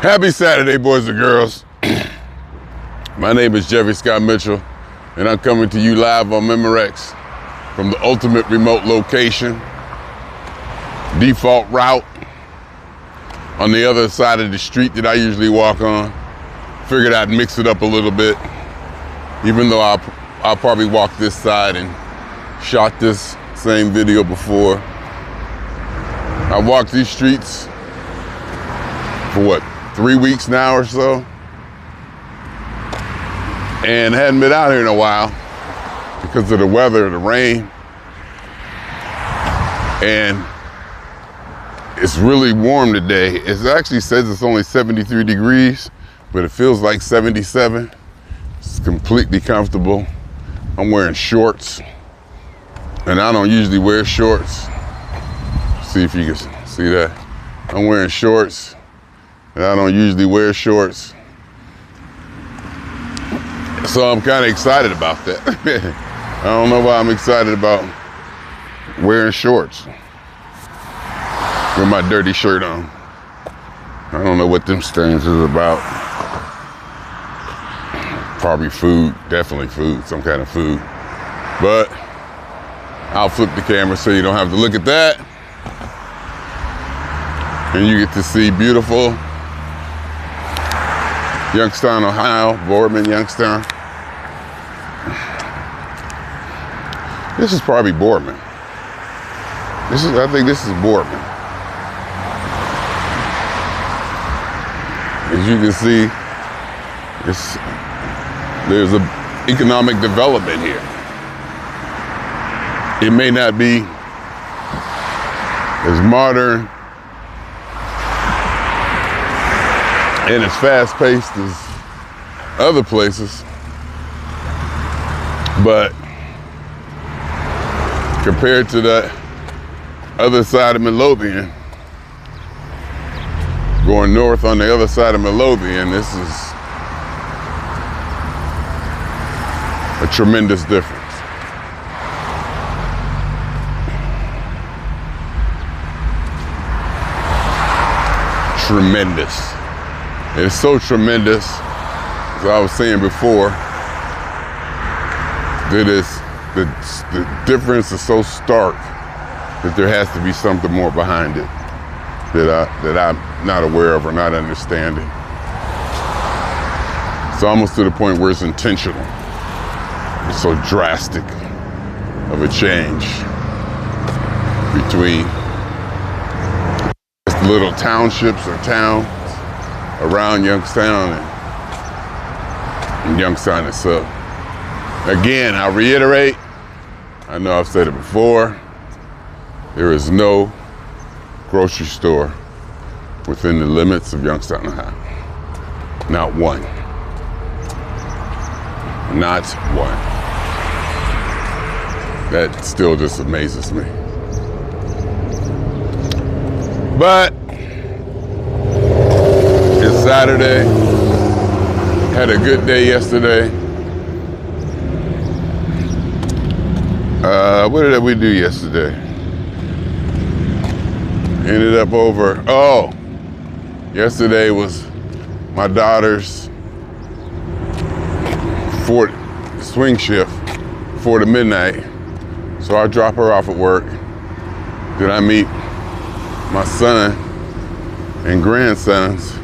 Happy Saturday, boys and girls. My name is Jeffery Scott Mitchell, and I'm coming to you live on Memorex from the ultimate remote location, default route on the other side of the street that I usually walk on. Figured I'd mix it up a little bit, even though I'll probably walk this side and shot this same video before. I walked these streets for what, 3 weeks now or so, and hadn't been out here in a while because of the weather, the rain, and it's really warm today. It actually says it's only 73 degrees, but it feels like 77. It's completely comfortable. I'm wearing shorts, and I don't usually wear shorts. See if you can see that. I'm wearing shorts, and I don't usually wear shorts. So I'm kind of excited about that. I don't know why I'm excited about wearing shorts with my dirty shirt on. I don't know what them stains is about. Probably food, definitely food, some kind of food. But I'll flip the camera so you don't have to look at that. And you get to see beautiful Youngstown, Ohio, Boardman, Youngstown. This is probably Boardman. I think this is Boardman. As you can see, there's an economic development here. It may not be as modern and as fast-paced as other places, but compared to the other side of Midlothian, going north on the other side of Midlothian, this is a tremendous difference. Tremendous. It's so tremendous, as I was saying before, that the difference is so stark that there has to be something more behind it that I'm not aware of or not understanding. It's almost to the point where it's intentional. It's so drastic of a change between little townships or towns around Youngstown and Youngstown itself. Again, I'll reiterate, I know I've said it before, there is no grocery store within the limits of Youngstown, Ohio. Not one. Not one. That still just amazes me. But it's Saturday. Had a good day yesterday. What did we do yesterday? Ended up over, yesterday was my daughter's swing shift before the midnight. So I drop her off at work. Then I meet my son and grandsons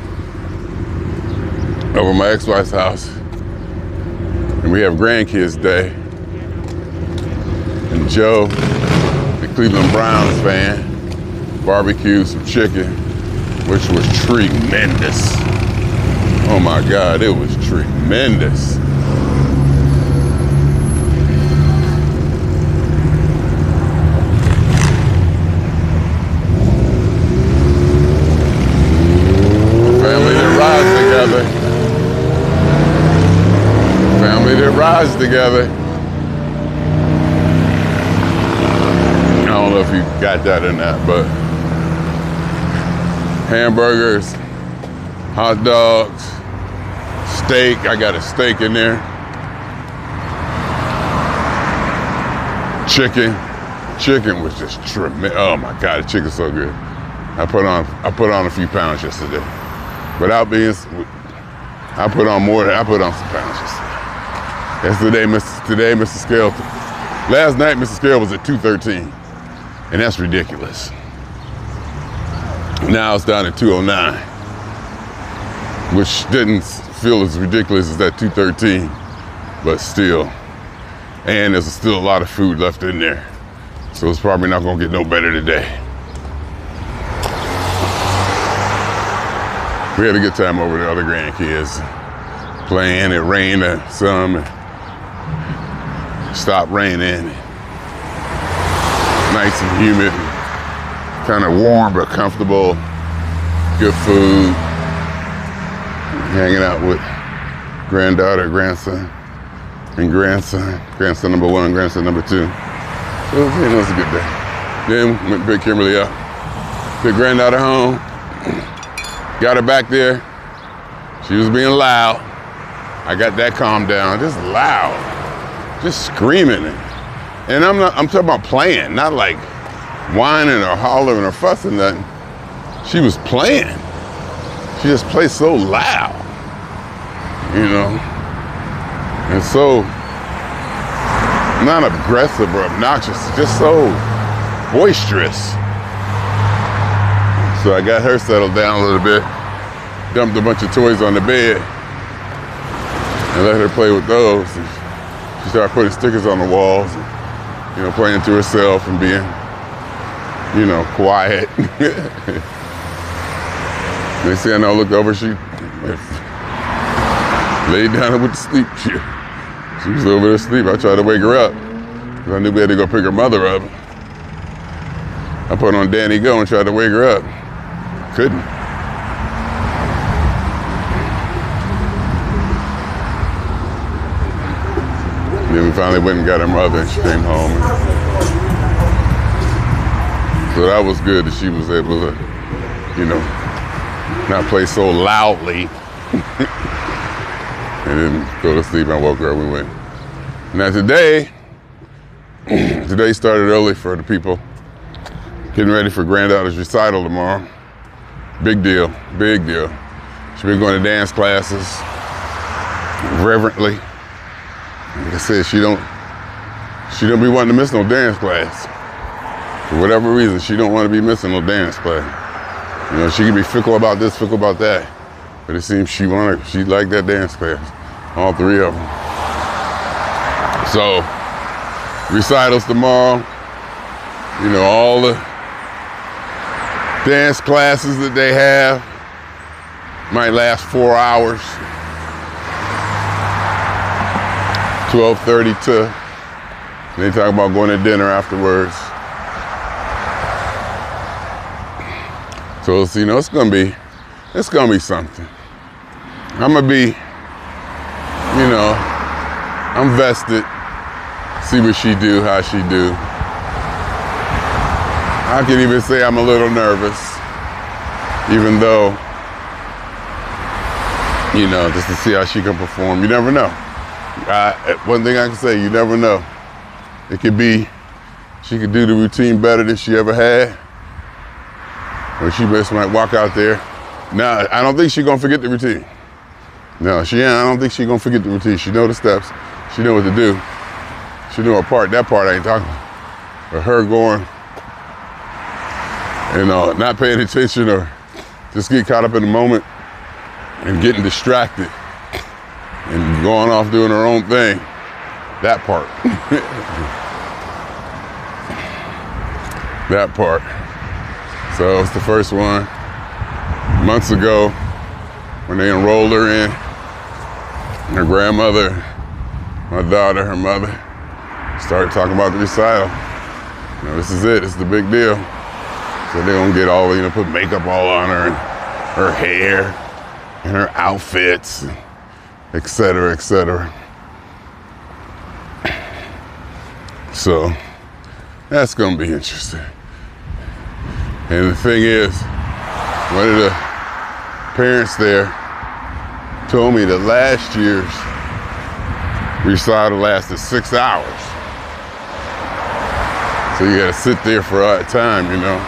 over my ex-wife's house, and we have grandkids day. And Joe, the Cleveland Browns fan, barbecued some chicken, which was tremendous. Oh my God, it was tremendous. Rise together. I don't know if you got that or not, but hamburgers, hot dogs, steak. I got a steak in there. Chicken was just tremendous. Oh my God, the chicken's so good. I put on a few pounds yesterday. without being, I put on some pounds. That's today, Mr. Scale. Last night, Mr. Scale was at 213, and that's ridiculous. Now it's down at 209, which didn't feel as ridiculous as that 213, but still. And there's still a lot of food left in there, so it's probably not gonna get no better today. We had a good time over the other grandkids playing. It rained some, stopped raining. Nice and humid, kind of warm but comfortable. Good food. Hanging out with granddaughter, grandson, and grandson. Grandson number 1, grandson number 2. So it was a good day. Then went to pick Kimberly up. Took granddaughter home. Got her back there. She was being loud. I got that calmed down. Just loud. Just screaming. And I'm talking about playing, not like whining or hollering or fussing nothing. She was playing. She just plays so loud, you know? And so, not aggressive or obnoxious, just so boisterous. So I got her settled down a little bit, dumped a bunch of toys on the bed, and let her play with those. And she started putting stickers on the walls, and, you know, playing to herself and being, you know, quiet. Next thing I know, I looked over, she laid down and went to sleep. She was over there asleep. I tried to wake her up, because I knew we had to go pick her mother up. I put on Danny Go and tried to wake her up. Couldn't. Then we finally went and got her mother, and she came home. So that was good that she was able to, you know, not play so loudly. And then go to sleep. I woke her up, we went. Now today started early for the people. Getting ready for granddaughter's recital tomorrow. Big deal, big deal. She's been going to dance classes reverently. Like I said, she don't be wanting to miss no dance class. For whatever reason, she don't want to be missing no dance class. You know, she can be fickle about this, fickle about that, but it seems she liked that dance class, all 3 of them. So, recitals tomorrow, you know, all the dance classes that they have might last 4 hours. 12:30 to, they talk about going to dinner afterwards. So, you know, it's gonna be something. I'm gonna be, you know, I'm vested, see what she do, how she do. I can even say I'm a little nervous, even though, you know, just to see how she can perform. You never know. One thing I can say, you never know. It could be, she could do the routine better than she ever had, or she just might walk out there. Now, I don't think she's gonna forget the routine. No, I don't think she's gonna forget the routine. She know the steps, she know what to do. She know her part, that part I ain't talking about. But her going, you know, not paying attention or just get caught up in the moment and getting distracted and going off doing her own thing, that part. That part. So it's the first one. Months ago, when they enrolled her in, her grandmother, my daughter, her mother, started talking about the recital. You know, this is it, it's the big deal. So they're gonna get all, you know, put makeup all on her, and her hair, and her outfits, et cetera, et cetera. So that's gonna be interesting. And the thing is, one of the parents there told me that last year's recital lasted 6 hours. So you gotta sit there for a time, you know.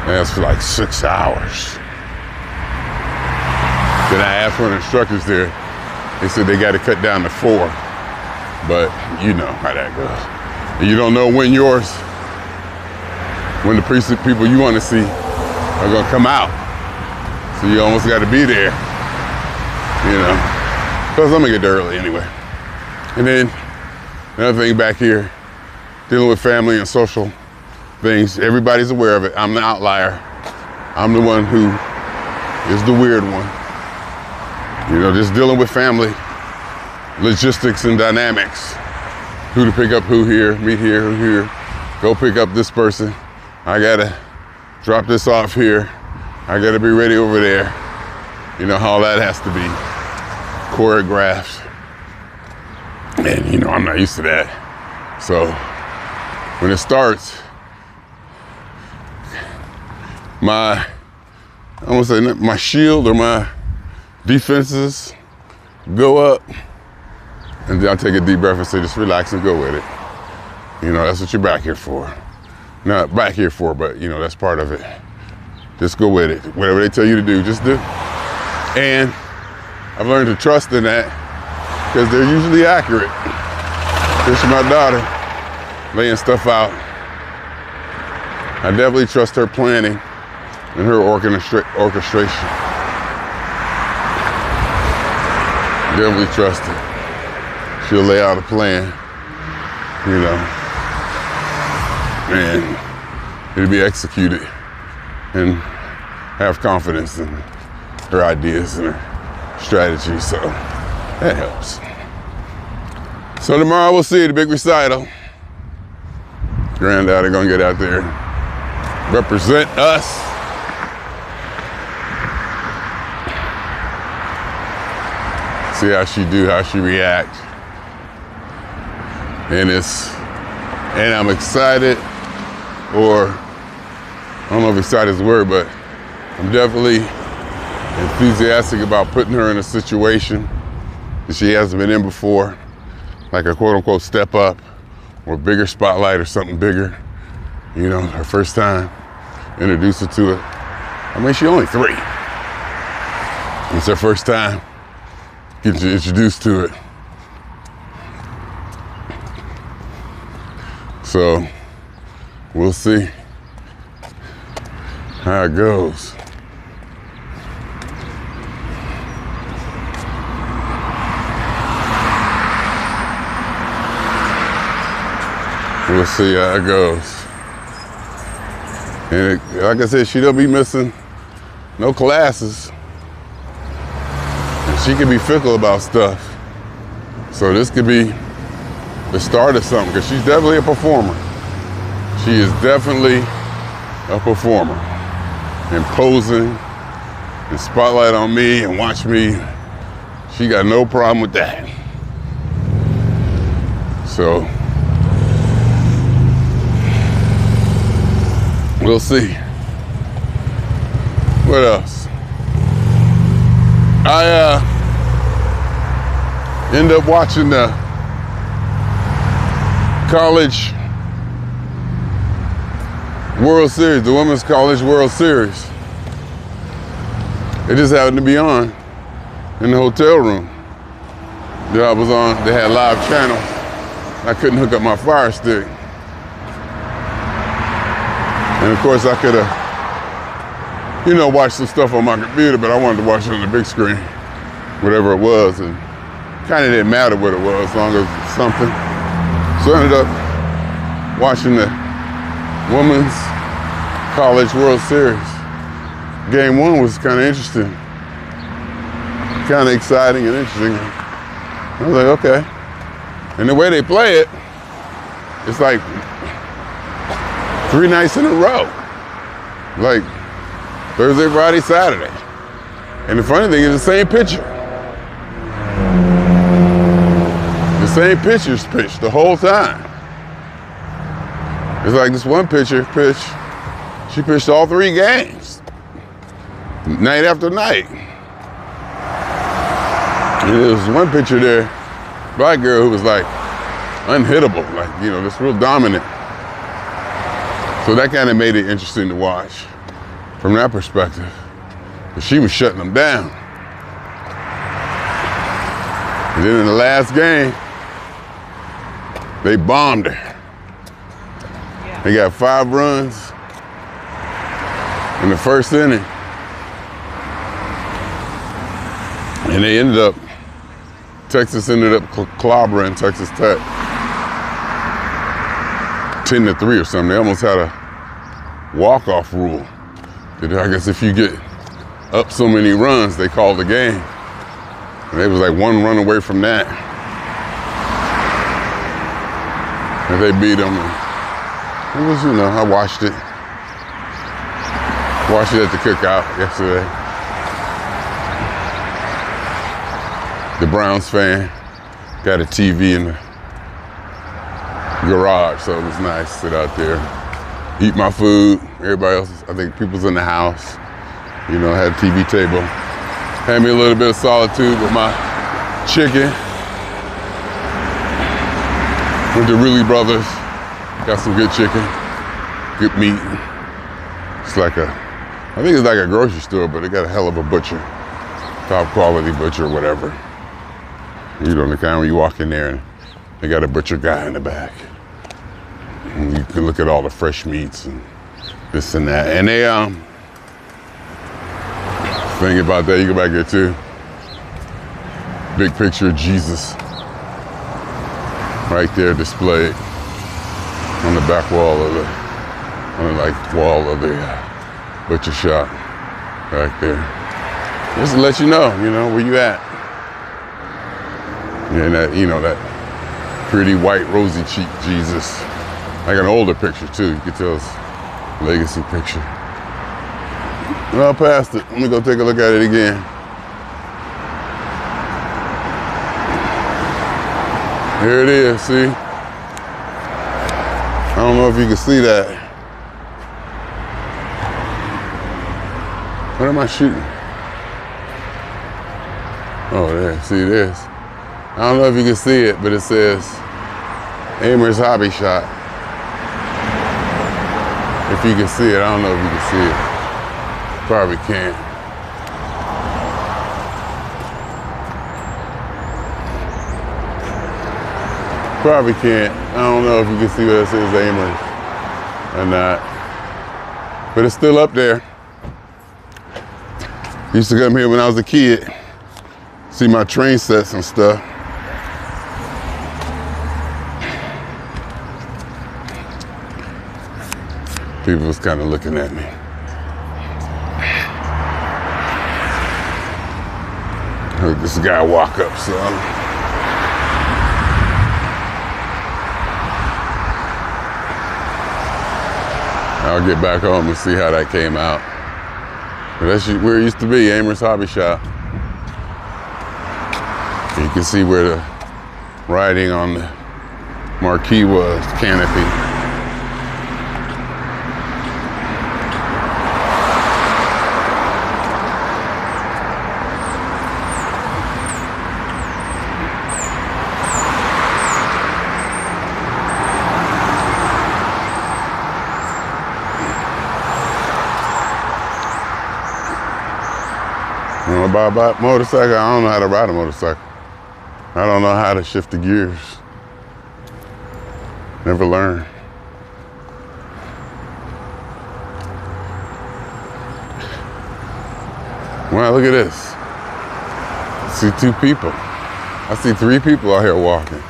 And that's for like 6 hours. Then I asked one of the instructors there, they said they got to cut down to 4. But you know how that goes. And you don't know when the precinct people you want to see are gonna come out. So you almost got to be there, you know. Plus I'm gonna get there early anyway. And then another thing back here, dealing with family and social things, everybody's aware of it. I'm the outlier. I'm the one who is the weird one. You know, just dealing with family, logistics and dynamics. Who to pick up who here, meet here, who here. Go pick up this person. I gotta drop this off here. I gotta be ready over there. You know, how that has to be choreographed. And you know, I'm not used to that. So when it starts, I won't say my shield or my defenses go up, and then I take a deep breath and say, just relax and go with it. You know, that's what you're back here for. Not back here for, but you know, that's part of it. Just go with it. Whatever they tell you to do, just do. And I've learned to trust in that because they're usually accurate. Especially my daughter laying stuff out. I definitely trust her planning and her orchestration. Definitely trust her. She'll lay out a plan, you know, and it'll be executed, and have confidence in her ideas and her strategy, so that helps. So tomorrow we'll see the big recital. Granddaddy gonna get out there, represent us. See how she do, how she react. And I'm excited, or I don't know if excited is the word, but I'm definitely enthusiastic about putting her in a situation that she hasn't been in before, like a quote unquote step up or bigger spotlight or something bigger. You know, her first time, introduce her to it. I mean, she's only 3. It's her first time getting introduced to it. So we'll see how it goes. We'll see how it goes. And like I said, she don't be missing no classes. And she can be fickle about stuff. So this could be the start of something, because she's definitely a performer. She is definitely a performer. Imposing and spotlight on me and watch me. She got no problem with that. So we'll see. What else? I end up watching the College World Series, the Women's College World Series. It just happened to be on in the hotel room that I was on. They had live channels. I couldn't hook up my Fire Stick. And of course I could have, you know, watched some stuff on my computer, but I wanted to watch it on the big screen, whatever it was, and kind of didn't matter what it was as long as it was something. So I ended up watching the Women's College World Series. Game 1 was kind of interesting, kind of exciting and interesting. I was like, okay. And the way they play it, it's like 3 nights in a row. Like Thursday, Friday, Saturday. And the funny thing is the same pitcher. The same pitcher's pitched the whole time. It's like this one pitcher pitched, she pitched all 3 games, night after night. And there was one pitcher there, black girl, who was like unhittable, like, you know, just real dominant. So that kind of made it interesting to watch. from that perspective. But she was shutting them down. And then in the last game, they bombed her. They got 5 runs in the first inning. And they ended up, Texas ended up clobbering Texas Tech 10-3 or something. They almost had a walk-off rule. I guess if you get up so many runs, they called the game. And they was like 1 run away from that. And they beat them. It was, you know, I watched it. Watched it at the cookout yesterday. The Browns fan got a TV in the garage, so it was nice to sit out there, eat my food. Everybody else, I think people's in the house. You know, had a TV table. Had me a little bit of solitude with my chicken. Went to Really Brothers. Got some good chicken, good meat. It's like I think it's like a grocery store, but they got a hell of a butcher. Top quality butcher, whatever. You know, the kind when you walk in there and they got a butcher guy in the back. And you can look at all the fresh meats and this and that. And they, thing about that, you go back there too. Big picture of Jesus right there displayed on the back wall of the butcher shop back there. Just to let you know where you at. Yeah, and that, you know, that pretty white rosy cheeked Jesus. Like an older picture too, you could tell it's a legacy picture. Well, I passed it. Let me go take a look at it again. Here it is, see? I don't know if you can see that. What am I shooting? Oh, there, see this? I don't know if you can see it, but it says Amer's Hobby Shop. If you can see it, I don't know if you can see it. Probably can't. Probably can't. I don't know if you can see what it says Amer's or not. But it's still up there. Used to come here when I was a kid. See my train sets and stuff. People was kind of looking at me. Heard this guy walk up, son. I'll get back home and see how that came out. But that's where it used to be, Amer's Hobby Shop. You can see where the writing on the marquee was, canopy. About motorcycle, I don't know how to ride a motorcycle. I don't know how to shift the gears. Never learned. Wow, look at this. I see 2 people. I see 3 people out here walking.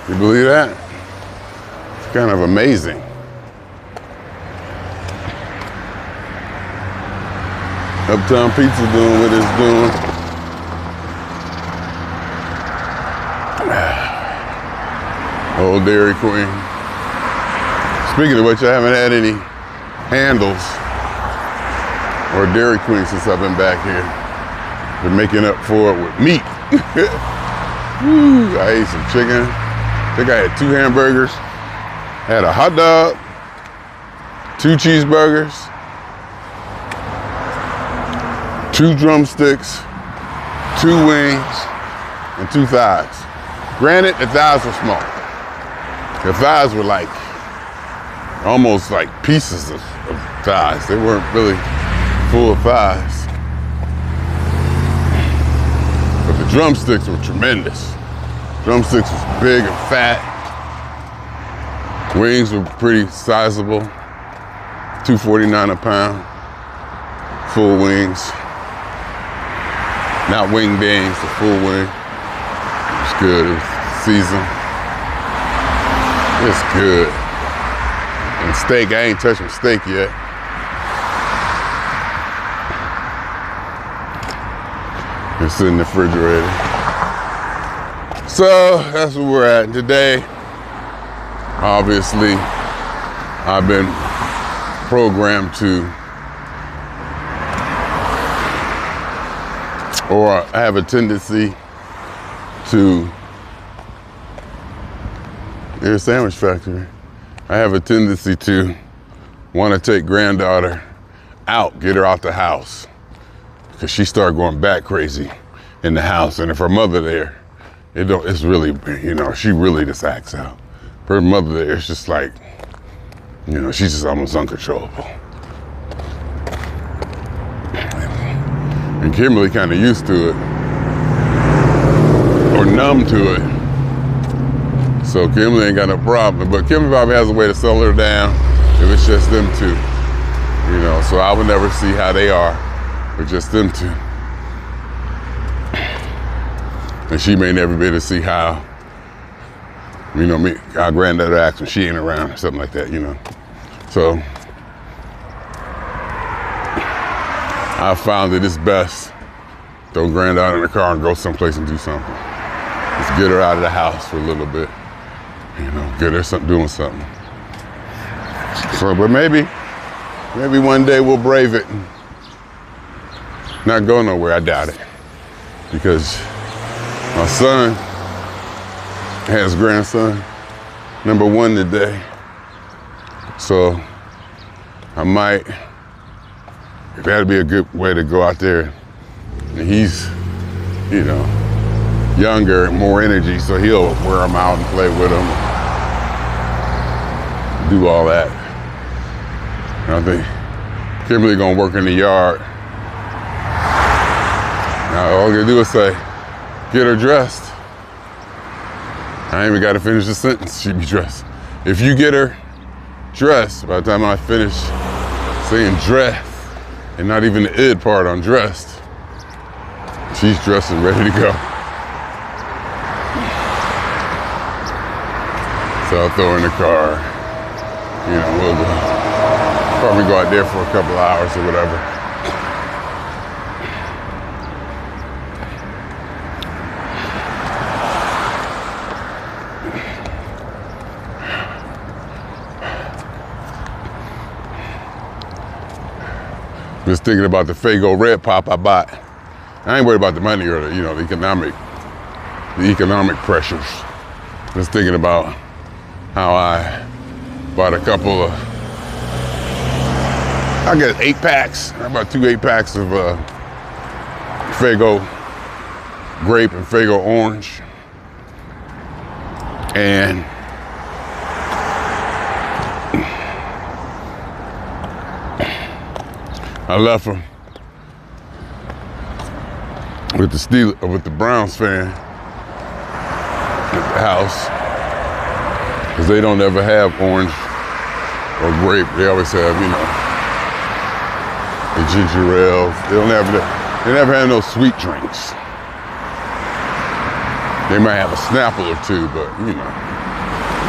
You believe that? It's kind of amazing. Uptown Pizza doing what it's doing. Old Dairy Queen. Speaking of which, I haven't had any handles or Dairy Queen since I've been back here. Been making up for it with meat. Woo, I ate some chicken. I think I had 2 hamburgers. Had a hot dog, 2 cheeseburgers, 2 drumsticks, 2 wings, and 2 thighs. Granted, the thighs were small. The thighs were like, almost like pieces of thighs. They weren't really full of thighs. But the drumsticks were tremendous. Drumsticks was big and fat. Wings were pretty sizable. $2.49 a pound. Full wings. Not wing bangs, the full wing. It's good. It's seasoned. It's good. And steak, I ain't touching steak yet. It's in the refrigerator. So that's where we're at today. Obviously, I've been programmed to, or I have a tendency to, here's a sandwich factory. I have a tendency to want to take granddaughter out, get her out the house, because she started going back crazy in the house. And if her mother there, it's really, she really just acts out. Her mother there, it's just like, she's just almost uncontrollable. And Kimberly kind of used to it, or numb to it. So Kimberly ain't got no problem, but Kimberly probably has a way to settle her down if it's just them two. So I would never see how they are with just them two. And she may never be able to see how, how granddad acts when she ain't around or something like that, So I found that it's best throw granddaughter in the car and go someplace and do something. Just get her out of the house for a little bit. Get her doing something. So, but maybe one day we'll brave it and not go nowhere. I doubt it. Because my son has grandson, number 1 today. So I might, that'd be a good way to go out there. And he's, younger, more energy, so he'll wear them out and play with them, do all that. And I think Kimberly gonna work in the yard. Now all you gotta do is say, get her dressed. I ain't even gotta finish the sentence, she be dressed. If you get her dressed, by the time I finish saying dress, and not even the id part on dressed, she's dressed and ready to go. So I'll throw her in the car. We'll probably go out there for a couple hours or whatever. Just thinking about the Faygo Red Pop I bought. I ain't worried about the money or the economic pressures. Just thinking about how I bought a couple of, I got 8 packs. I bought 2 8-packs of Faygo grape and Faygo orange. And I left them with the Browns fan at the house, because they don't ever have orange or grape. They always have, the ginger ales. They never have no sweet drinks. They might have a Snapple or 2, but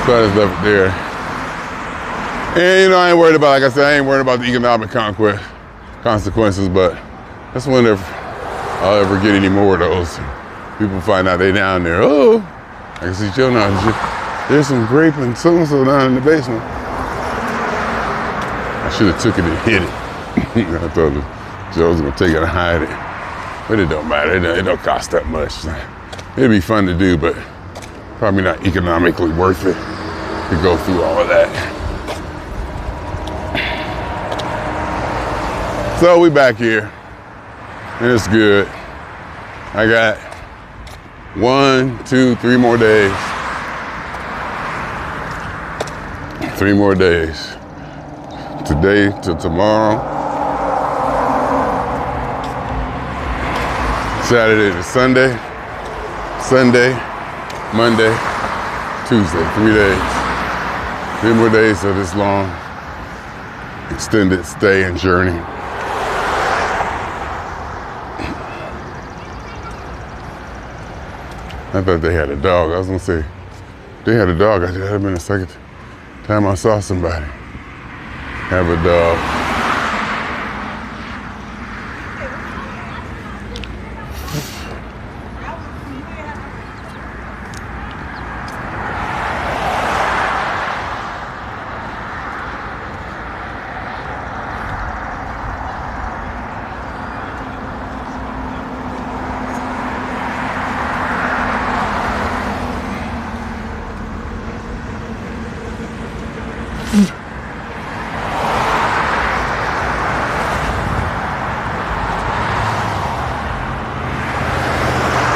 so I just left it there. And I ain't worried about, like I said, I ain't worried about the economic consequences, but that's when I'll ever get any more of those. People find out they down there. Oh, I can see Joe now. There's some grape and so-and-so down in the basement. I should have took it and hid it. I thought Joe was gonna take it and hide it. But it don't matter, it don't cost that much. It'd be fun to do, but probably not economically worth it to go through all of that. So we back here, and it's good. I got 1, 2, 3 more days. 3 more days. Today till tomorrow. Saturday to Sunday, Sunday, Monday, Tuesday, 3 days. 3 more days of this long, extended stay and journey. I thought they had a dog. I was gonna say, they had a dog. That had been the second time I saw somebody have a dog.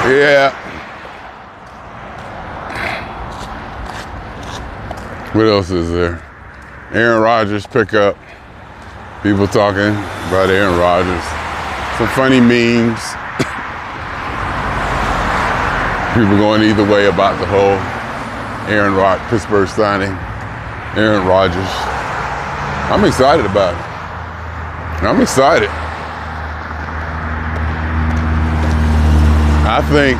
Yeah. What else is there? Aaron Rodgers pickup. People talking about Aaron Rodgers. Some funny memes. People going either way about the whole Pittsburgh signing Aaron Rodgers. I'm excited about it. I'm excited. I think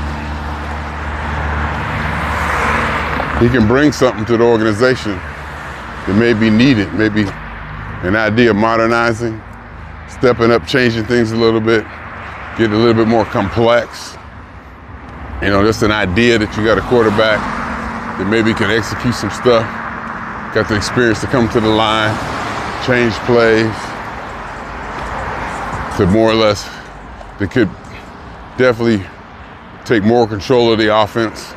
he can bring something to the organization that may be needed. Maybe an idea of modernizing, stepping up, changing things a little bit, getting a little bit more complex. You know, just an idea that you got a quarterback that maybe can execute some stuff, got the experience to come to the line, change plays, to more or less, that could definitely take more control of the offense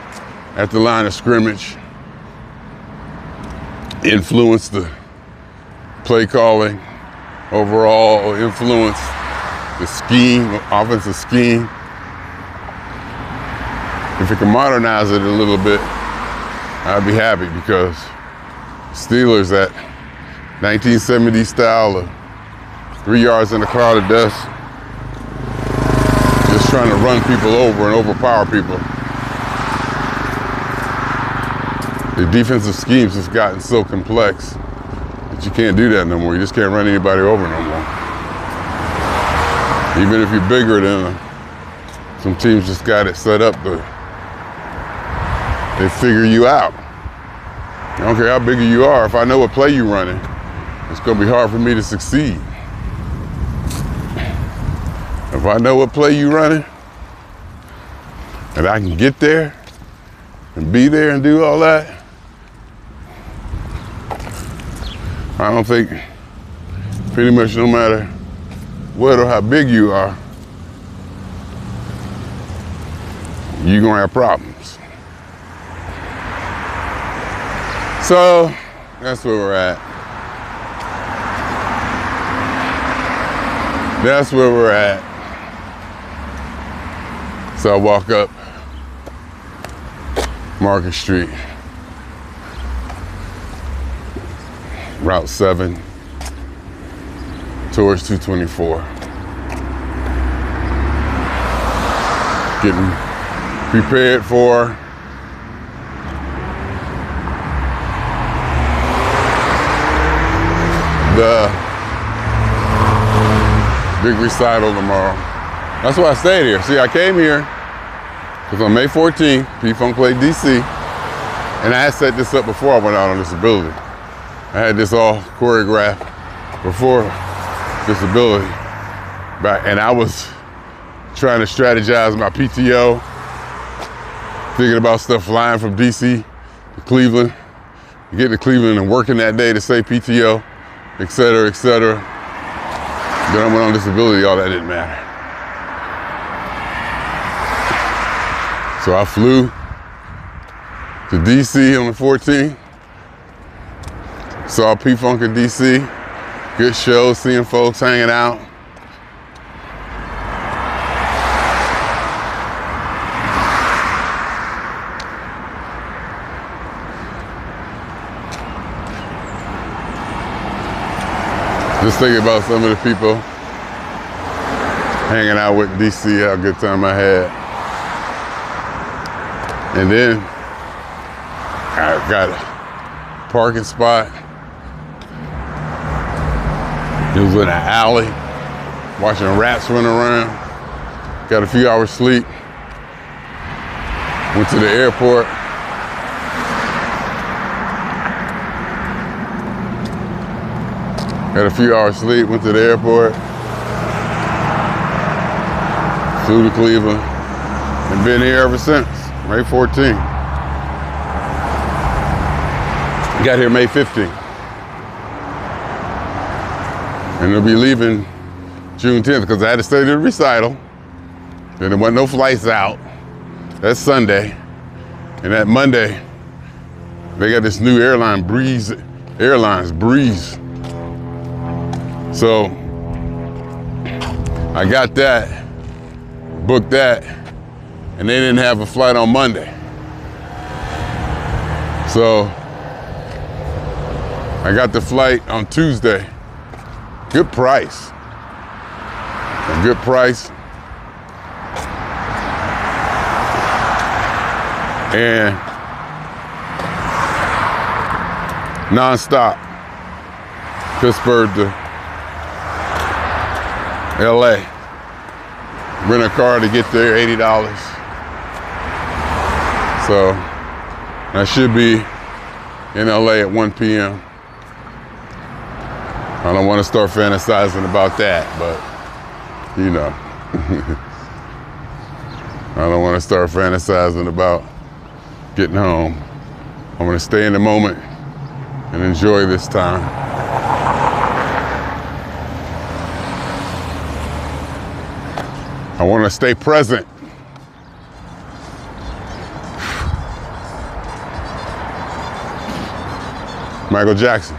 at the line of scrimmage, influence the play calling, overall influence the scheme, offensive scheme. If it can modernize it a little bit, I'd be happy, because Steelers, that 1970s style of 3 yards in a cloud of dust, just trying to run people over and overpower people. The defensive schemes have gotten so complex that you can't do that no more. You just can't run anybody over no more. Even if you're bigger than them, some teams just got it set up to, they figure you out. I don't care how big you are. If I know what play you're running, it's gonna be hard for me to succeed. If I know what play you're running, and I can get there and be there and do all that, I don't think, pretty much no matter what or how big you are, you're gonna have problems. So that's where we're at. That's where we're at. So I walk up Market Street, Route 7, towards 224. Getting prepared for the big recital tomorrow. That's why I stayed here. See, I came here because on May 14th, P-Funk played DC, and I had set this up before I went out on disability. I had this all choreographed before disability, and I was trying to strategize my PTO, thinking about stuff flying from DC to Cleveland, get to Cleveland and working that day to save PTO, et cetera, et cetera. Then I went on disability, all that didn't matter. So I flew to DC on the 14th, saw P-Funk in DC, good show, seeing folks hanging out. Just thinking about some of the people hanging out with DC, how good time I had. And then I got a parking spot. It was in an alley, watching rats run around. Got a few hours sleep. Went to the airport. Got a few hours sleep, went to the airport. Flew to Cleveland, and been here ever since, May 14th. Got here May 15th. And we'll be leaving June 10th because I had to stay to the recital. And there wasn't no flights out. That's Sunday. And that Monday, they got this new airline, Breeze. So I got that, booked that, and they didn't have a flight on Monday. So I got the flight on Tuesday. Good price. A good price. And non-stop. Pittsburgh to LA. Rent a car to get there, $80. So I should be in LA at 1 p.m. I don't want to start fantasizing about that, but you know. I don't want to start fantasizing about getting home. I want to stay in the moment and enjoy this time. I want to stay present. Michael Jackson.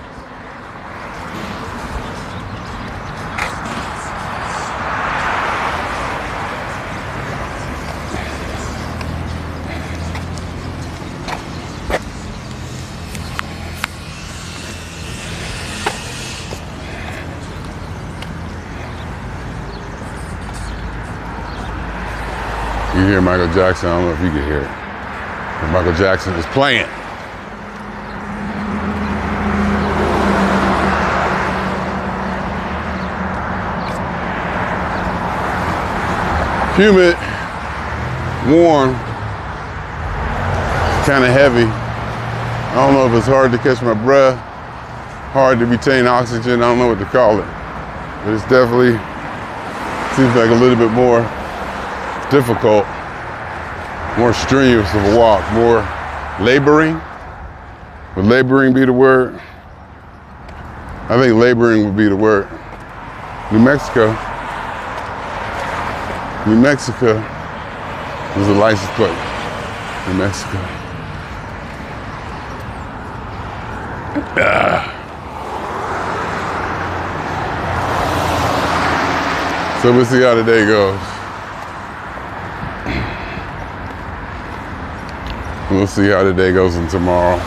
You hear Michael Jackson, I don't know if you can hear it. But Michael Jackson is playing. Humid, warm, kind of heavy. I don't know if it's hard to catch my breath, hard to retain oxygen, I don't know what to call it. But it's definitely, seems like a little bit more difficult, more strenuous of a walk, more laboring. Would laboring be the word? I think laboring would be the word. New Mexico is a license plate. New Mexico. So we'll see how the day goes. We'll see how the day goes in tomorrow.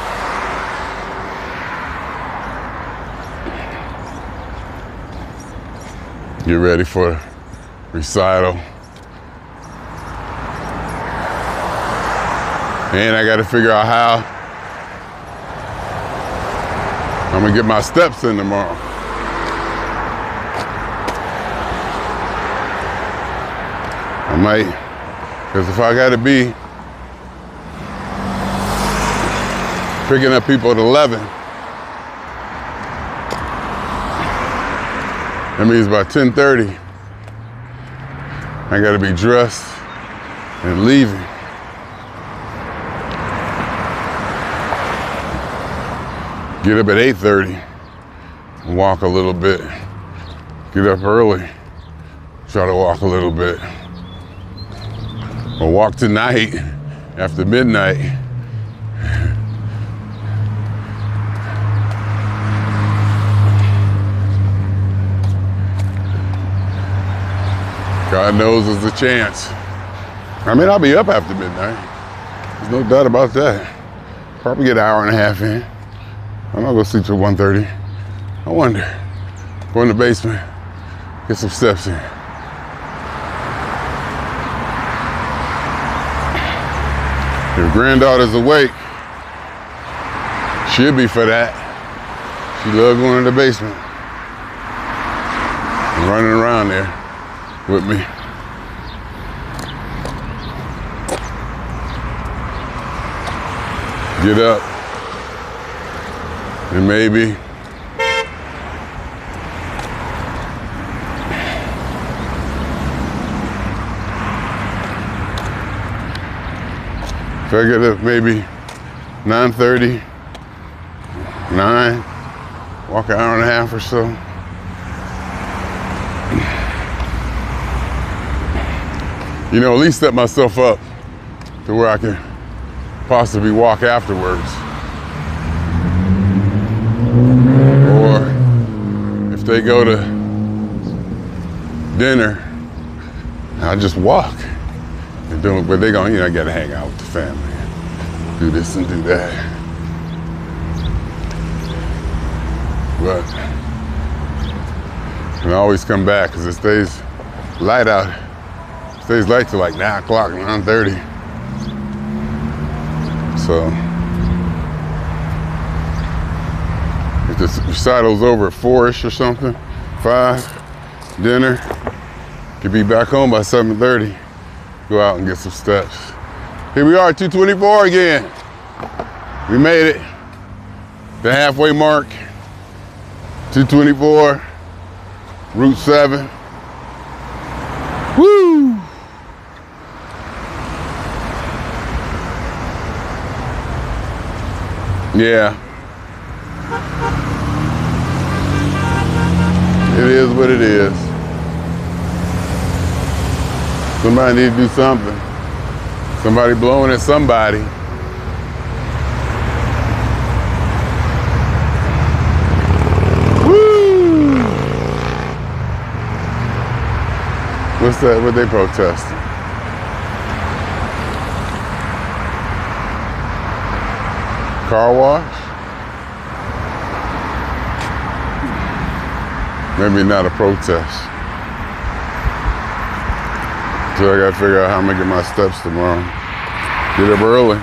Get ready for recital. And I got to figure out how I'm gonna get my steps in tomorrow. I might, because if I got to be picking up people at 11, that means by 10:30, I gotta be dressed and leaving. Get up at 8:30 and walk a little bit. Get up early, try to walk a little bit. Or walk tonight after midnight. God knows there's a chance. I mean, I'll be up after midnight. There's no doubt about that. Probably get an hour and a half in. I'm not gonna sleep till 1:30. I wonder. Go in the basement, get some steps in. If granddaughter's awake, she'll be for that. She loves going in the basement and running around there with me. Get up and maybe if I get up maybe 9:30, 9, walk an hour and a half or so. You know, at least set myself up to where I can possibly walk afterwards. Or if they go to dinner, I just walk. But they're going, I gotta hang out with the family, do this and do that. But and I always come back because it stays light out. It stays light till like 9 o'clock, 9:30. So if the recital's over at 4-ish or something, 5, dinner, could be back home by 7:30. Go out and get some steps. Here we are, 224 again. We made it. The halfway mark. 224, Route 7. Woo! Yeah. It is what it is. Somebody need to do something. Somebody blowing at somebody. Woo! What's that? What they protesting? Car wash? Maybe not a protest. So I gotta figure out how I'm gonna get my steps tomorrow. Get up early.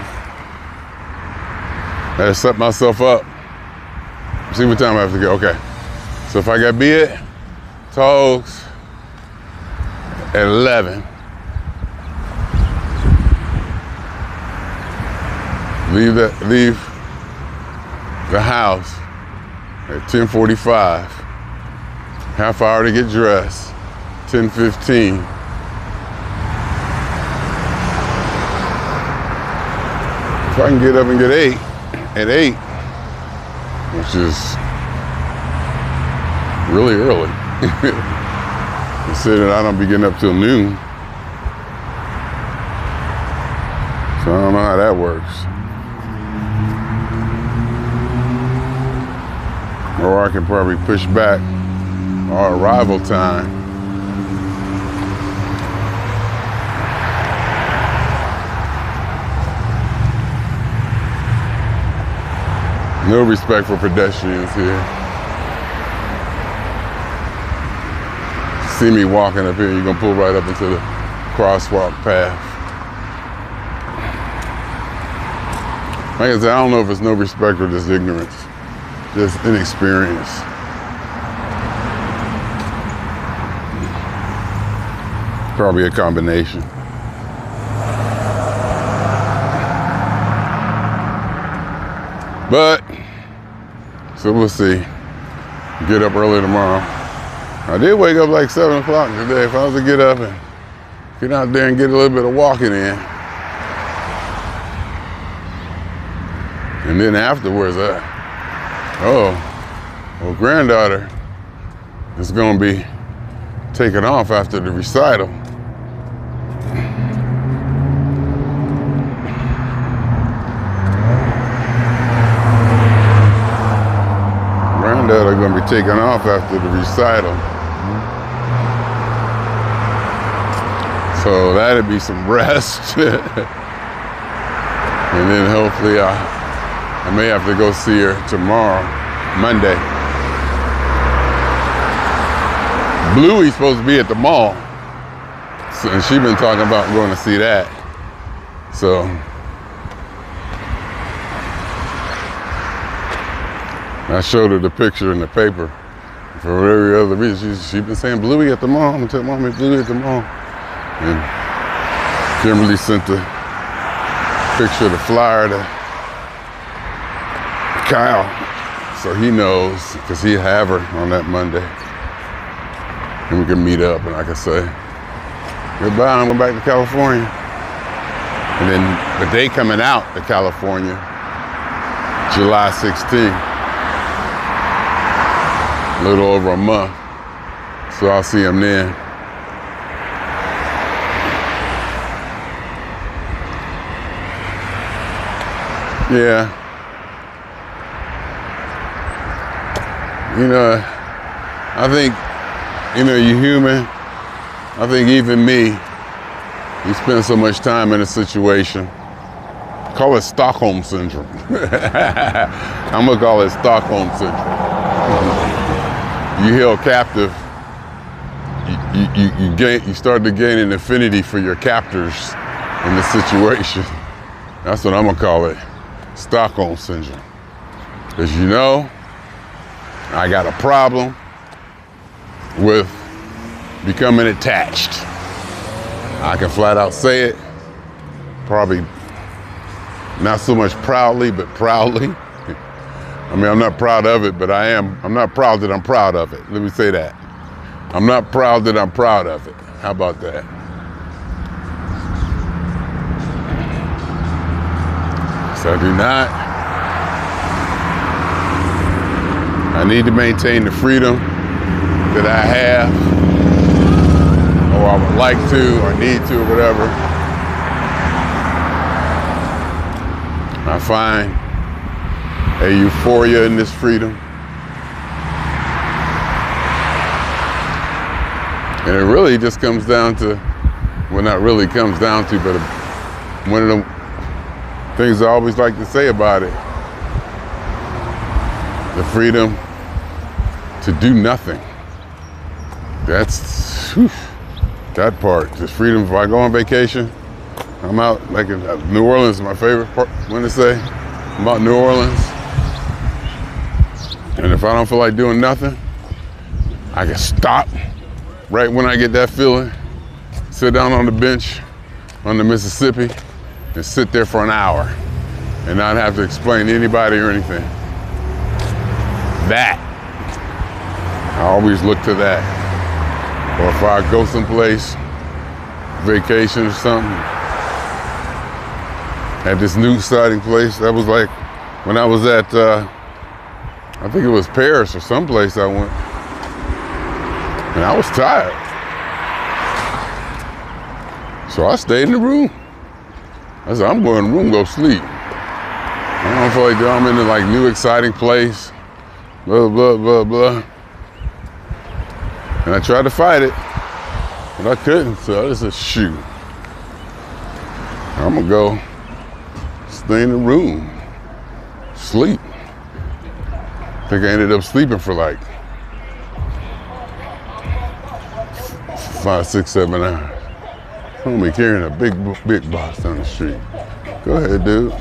I gotta set myself up. See what time I have to go. Okay. So if I got bid, toes at 11. Leave the house at 10:45. Half hour to get dressed. 10:15. If I can get up and get at 8, which is really early, considering I don't be getting up till noon. So I don't know how that works. Or I can probably push back our arrival time. No respect for pedestrians here. See me walking up here, you're gonna pull right up into the crosswalk path. Like I said, I don't know if it's no respect or just ignorance, just inexperience. Probably a combination. But, so we'll see. Get up early tomorrow. I did wake up like 7 o'clock today. If I was to get up and get out there and get a little bit of walking in. And then afterwards, well, granddaughter is gonna be taking off after the recital. Granddaughter gonna be taking off after the recital. So that'd be some rest. And then hopefully I may have to go see her tomorrow, Monday. Bluey's supposed to be at the mall. So, and she's been talking about going to see that. So I showed her the picture in the paper. For every other reason, she's been saying Bluey at the mall. I'm gonna tell Mommy Bluey at the mall. And Kimberly sent the picture of the flyer to Kyle, so he knows, because he'll have her on that Monday. And we can meet up and I can say, goodbye, I'm going back to California. And then the day coming out to California, July 16th, a little over a month. So I'll see him then. Yeah. You know, I think, you know, you're human. I think even me, you spend so much time in a situation, call it Stockholm Syndrome. I'm gonna call it Stockholm Syndrome. You held captive, you start to gain an affinity for your captors in the situation. That's what I'm gonna call it, Stockholm Syndrome. Because you know, I got a problem with becoming attached. I can flat out say it, probably not so much proudly, but proudly. I mean, I'm not proud of it, but I'm not proud that I'm proud of it. Let me say that. I'm not proud that I'm proud of it. How about that? So I do not. I need to maintain the freedom that I have, or I would like to, or need to, or whatever. I find a euphoria in this freedom. And it really just comes down to, well, not really comes down to, but one of the things I always like to say about it, the freedom to do nothing. That's, whew, that part, the freedom. If I go on vacation, I'm out, like in New Orleans, my favorite part, when to say, I'm out in New Orleans. And if I don't feel like doing nothing, I can stop right when I get that feeling, sit down on the bench on the Mississippi and sit there for an hour and not have to explain to anybody or anything. That, I always look to that. Or if I go someplace, vacation or something, at this new exciting place, that was like when I was at, I think it was Paris or someplace I went, and I was tired. So I stayed in the room. I said, I'm going in the room, go sleep. I don't feel like I'm in a like new exciting place, blah, blah, blah, blah. And I tried to fight it, but I couldn't, so I just said, shoot. I'm gonna go stay in the room, sleep. I think I ended up sleeping for like 5, 6, 7 hours. I'm gonna be carrying a big box down the street. Go ahead, dude.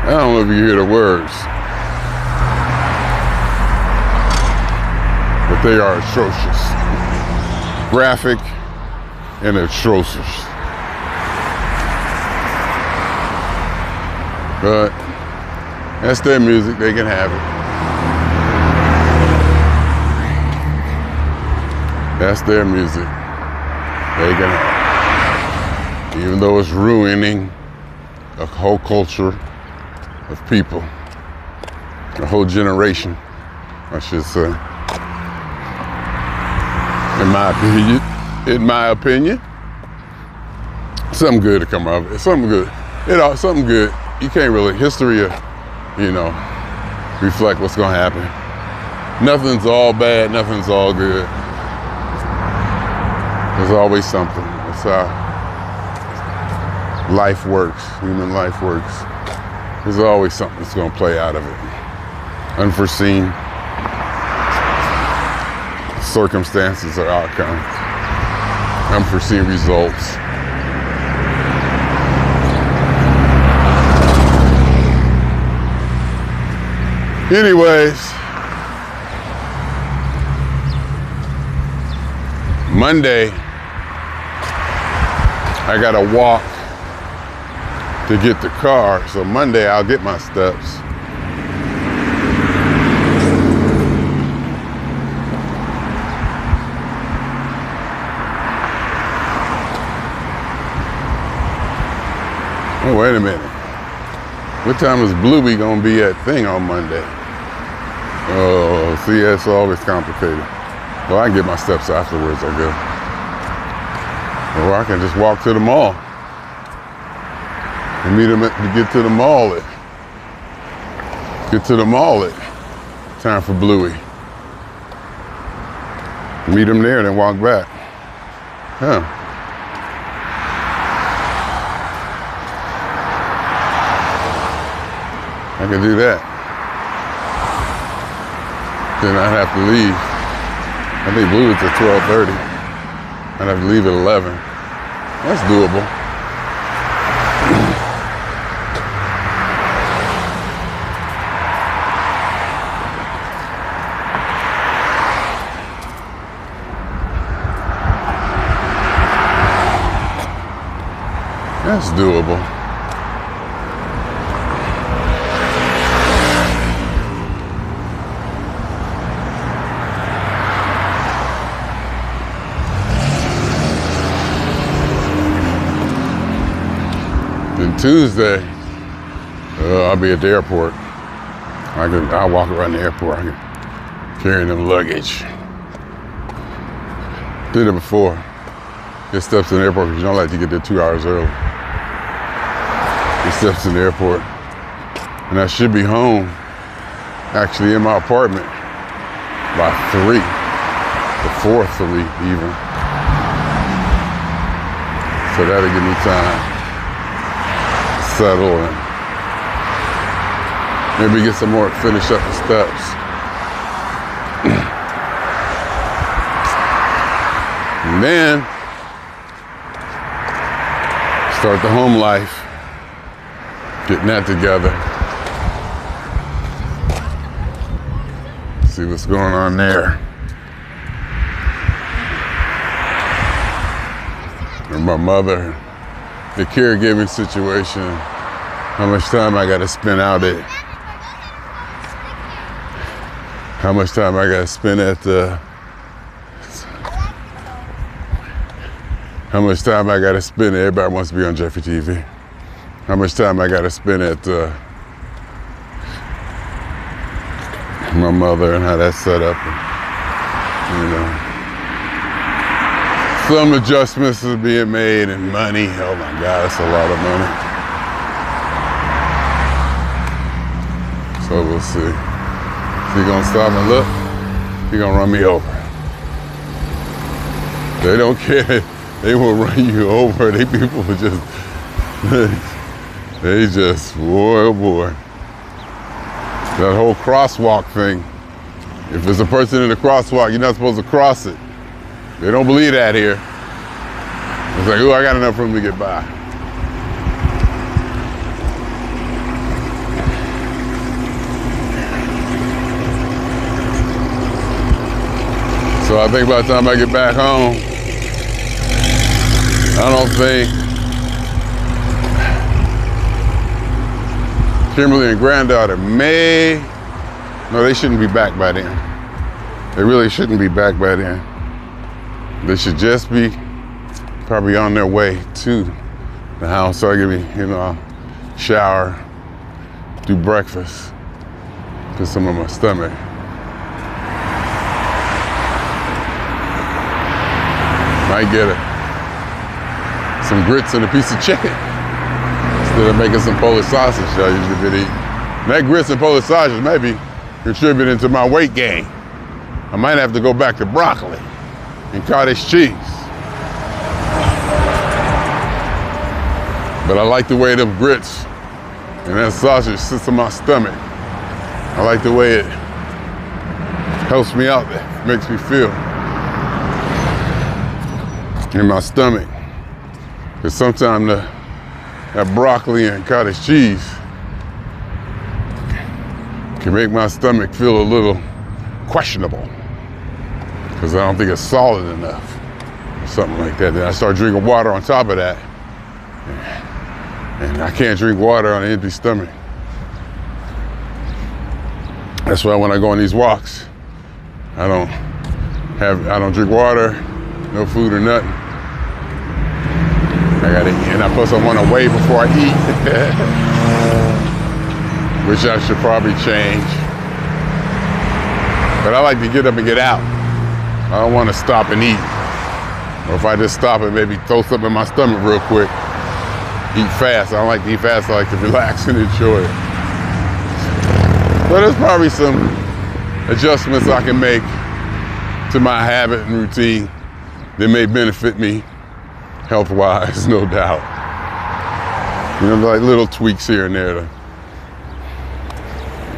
I don't know if you hear the words, but they are atrocious. Graphic and atrocious. But that's their music, they can have it. That's their music, they can have it. Even though it's ruining a whole culture of people, a whole generation, I should say. In my opinion, something good to come out of it. Something good. Something good. You can't really, history, you know, reflect what's gonna happen. Nothing's all bad, nothing's all good. There's always something. That's how life works, human life works. There's always something that's gonna play out of it. Unforeseen circumstances or outcomes. Unforeseen results. Anyways, Monday, I gotta walk to get the car. So Monday, I'll get my steps. Oh, wait a minute. What time is Bluey gonna be at thing on Monday? Oh, see, it's always complicated. Well, I can get my steps afterwards, I guess. Or I can just walk to the mall and meet him to get to the mall at time for Bluey. Meet him there and then walk back. Huh. I can do that. Then I'd have to leave. I think Bluey's at 12:30. I'd have to leave at 11. That's doable. That's doable. Then Tuesday, I'll be at the airport. I'll walk around the airport. I can carry them luggage. Did it before. Get steps in the airport because you don't like to get there 2 hours early. Get steps in the airport. And I should be home, actually in my apartment, by 3, before 3 even. So that'll give me time to settle and maybe get some more, finish up the steps. And then start the home life, getting that together. See what's going on there. And my mother, the caregiving situation, how much time I gotta spend out at, how much time I gotta spend at the, how much time I gotta spend, everybody wants to be on Jeffery TV. How much time I gotta spend at my mother and how that's set up. And, some adjustments are being made and money. Oh my God, that's a lot of money. So we'll see. Is he gonna stop and look? He gonna run me over. They don't care. They will run you over. They people will just, they just, boy, oh boy. That whole crosswalk thing. If there's a person in the crosswalk, you're not supposed to cross it. They don't believe that here. It's like, oh, I got enough room to get by. So I think by the time I get back home, I don't think Kimberly and granddaughter no, they shouldn't be back by then. They really shouldn't be back by then. They should just be probably on their way to the house. So I give me, I'll shower, do breakfast, put some on my stomach. Might get some grits and a piece of chicken instead of making some Polish sausage I usually been eating. And that grits and Polish sausage may be contributing to my weight gain. I might have to go back to broccoli and cottage cheese. But I like the way them grits and that sausage sits in my stomach. I like the way it helps me out, it makes me feel in my stomach. Because sometimes that broccoli and cottage cheese can make my stomach feel a little questionable because I don't think it's solid enough or something like that. Then I start drinking water on top of that, and I can't drink water on an empty stomach. That's why when I go on these walks, I don't drink water, no food or nothing. I gotta eat, and plus I want to weigh before I eat, which I should probably change. But I like to get up and get out. I don't want to stop and eat. Or if I just stop and maybe throw something in my stomach real quick, eat fast. I don't like to eat fast, I like to relax and enjoy it. But there's probably some adjustments I can make to my habit and routine that may benefit me health-wise, no doubt. You know, like little tweaks here and there that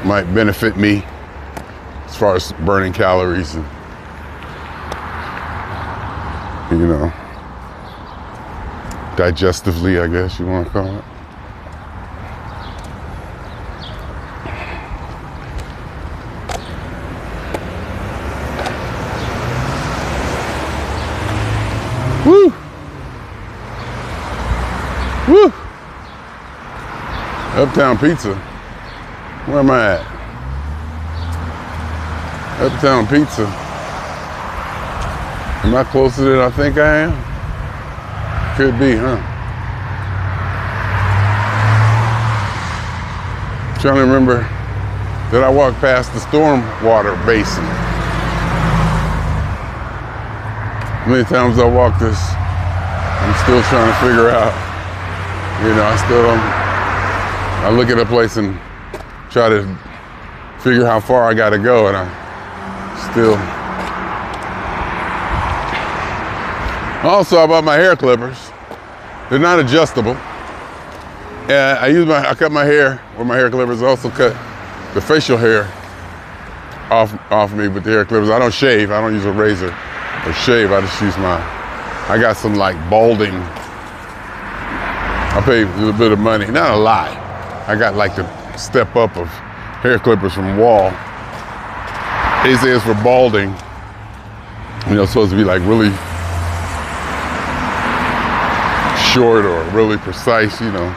might benefit me as far as burning calories and, you know, digestively, I guess you want to call it. Woo! Woo! Uptown Pizza. Where am I at? Uptown Pizza. Am I closer than I think I am? Could be, huh? I'm trying to remember that I walked past the storm water basin. Many times I walk this, I'm still trying to figure out, you know, I look at a place and try to figure how far I gotta go, and I still. Also, I bought my hair clippers. They're not adjustable. I cut my hair with my hair clippers. I also cut the facial hair off me with the hair clippers. I don't shave, I don't use a razor or shave, I just use I got some like balding. I paid a little bit of money, not a lot. I got like the step up of hair clippers from Wall. They say it's for balding. You know, it's supposed to be like really short or really precise, you know.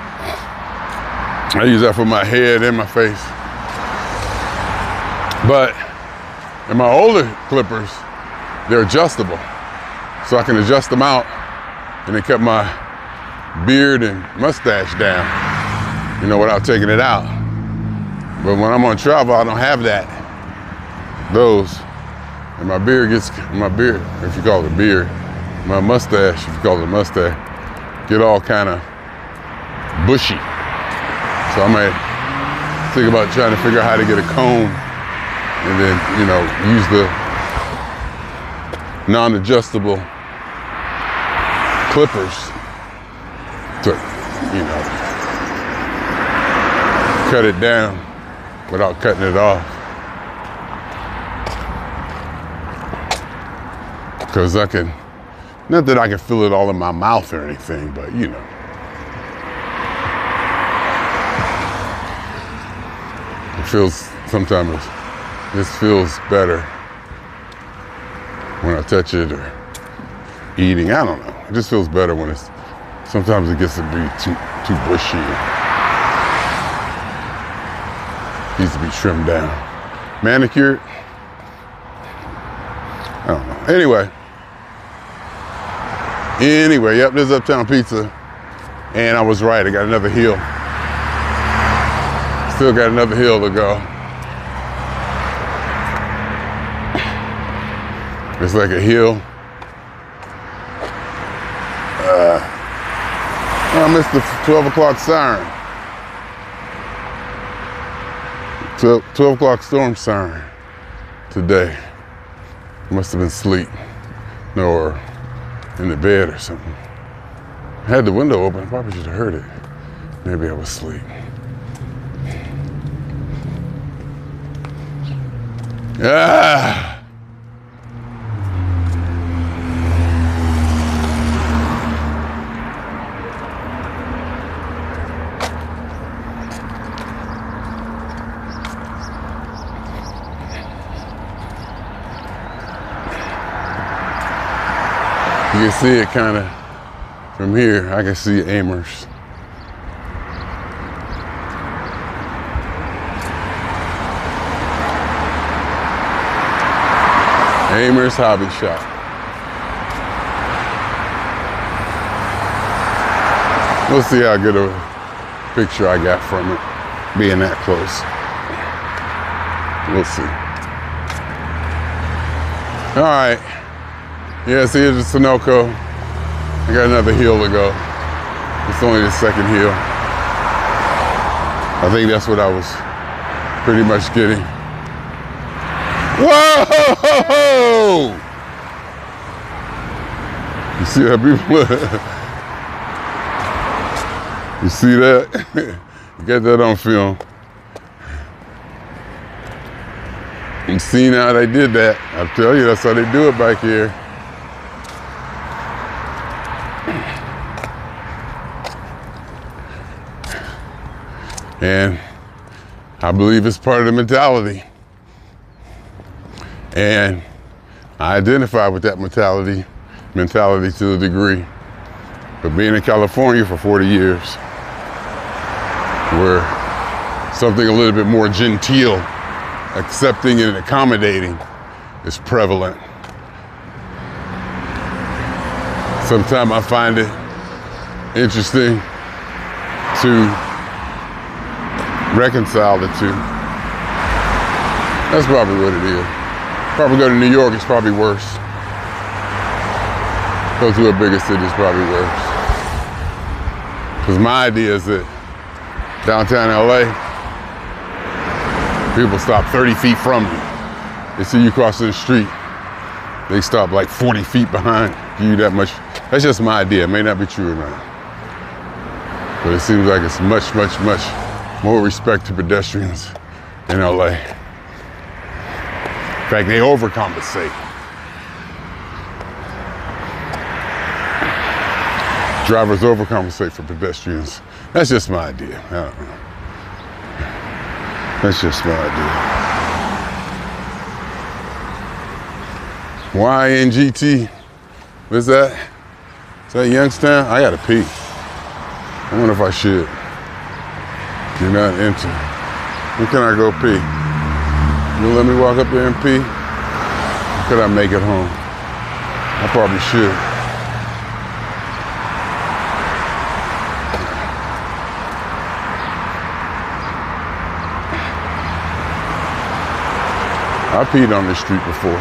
I use that for my head and my face. But in my older clippers, they're adjustable. So I can adjust them out and they kept my beard and mustache down, you know, without taking it out. But when I'm on travel, I don't have those. And my beard, if you call it a beard, my mustache, if you call it a mustache, get all kind of bushy. So I might think about trying to figure out how to get a comb and then, you know, use the non-adjustable clippers to, you know, cut it down without cutting it off. Because I can, not that I can feel it all in my mouth or anything, but you know. It feels, sometimes this feels better when I touch it or eating, I don't know. It just feels better when it's, sometimes it gets to be too bushy. It needs to be trimmed down. Manicured? I don't know. Anyway, yep, this is Uptown Pizza. And I was right, I got another hill. Still got another hill to go. It's like a hill. I missed the 12 o'clock siren. 12 o'clock storm siren today. Must have been asleep. No, or in the bed or something. I had the window open, I probably should have heard it. Maybe I was asleep. Ah! You can see it kind of from here. I can see Amherst. Amherst Hobby Shop. We'll see how good a picture I got from it, being that close. We'll see. All right. Yeah, see, here's the Sunoco. I got another hill to go. It's only the second hill. I think that's what I was pretty much getting. Whoa! You see that, people? You see that? You got that on film. You see how they did that. I tell you, that's how they do it back here. And I believe it's part of the mentality. And I identify with that mentality to a degree. But being in California for 40 years, where something a little bit more genteel, accepting and accommodating is prevalent. Sometimes I find it interesting to reconcile the two. That's probably what it is. Probably go to New York, it's probably worse. Go to a bigger city, it's probably worse. Because my idea is that downtown LA, people stop 30 feet from you. They see you crossing the street, they stop like 40 feet behind you that much. That's just my idea. It may not be true or not. But it seems like it's much, much, much more respect to pedestrians in LA. In fact, they overcompensate. Drivers overcompensate for pedestrians. That's just my idea. I don't know. That's just my idea. YNGT. What's that? Is that Youngstown? I gotta pee. I wonder if I should. Do not enter. When can I go pee? You let me walk up there and pee? Or could I make it home? I probably should. I peed on this street before.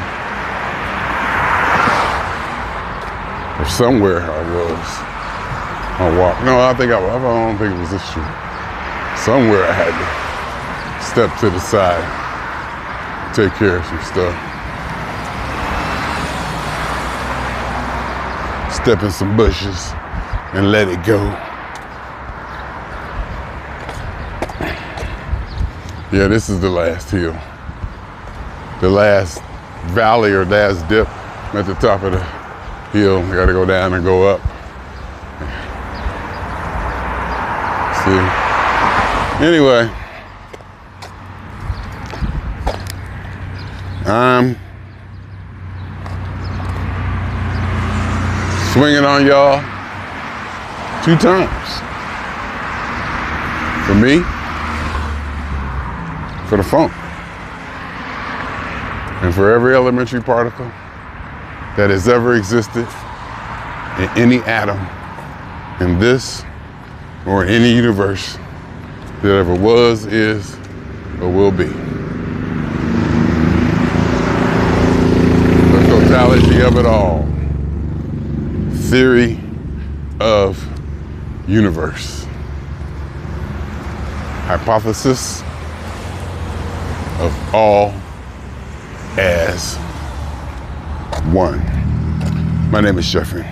Or somewhere I was. I walked. No, I don't think it was this street. Somewhere I had to step to the side, take care of some stuff. Step in some bushes and let it go. Yeah, this is the last hill. The last valley or last dip at the top of the hill. I gotta go down and go up. See? Anyway, I'm swinging on y'all 2 times. For me, for the funk. And for every elementary particle that has ever existed in any atom in this or in any universe that ever was, is, or will be. The totality of it all. Theory of universe. Hypothesis of all as one. My name is Jeffery.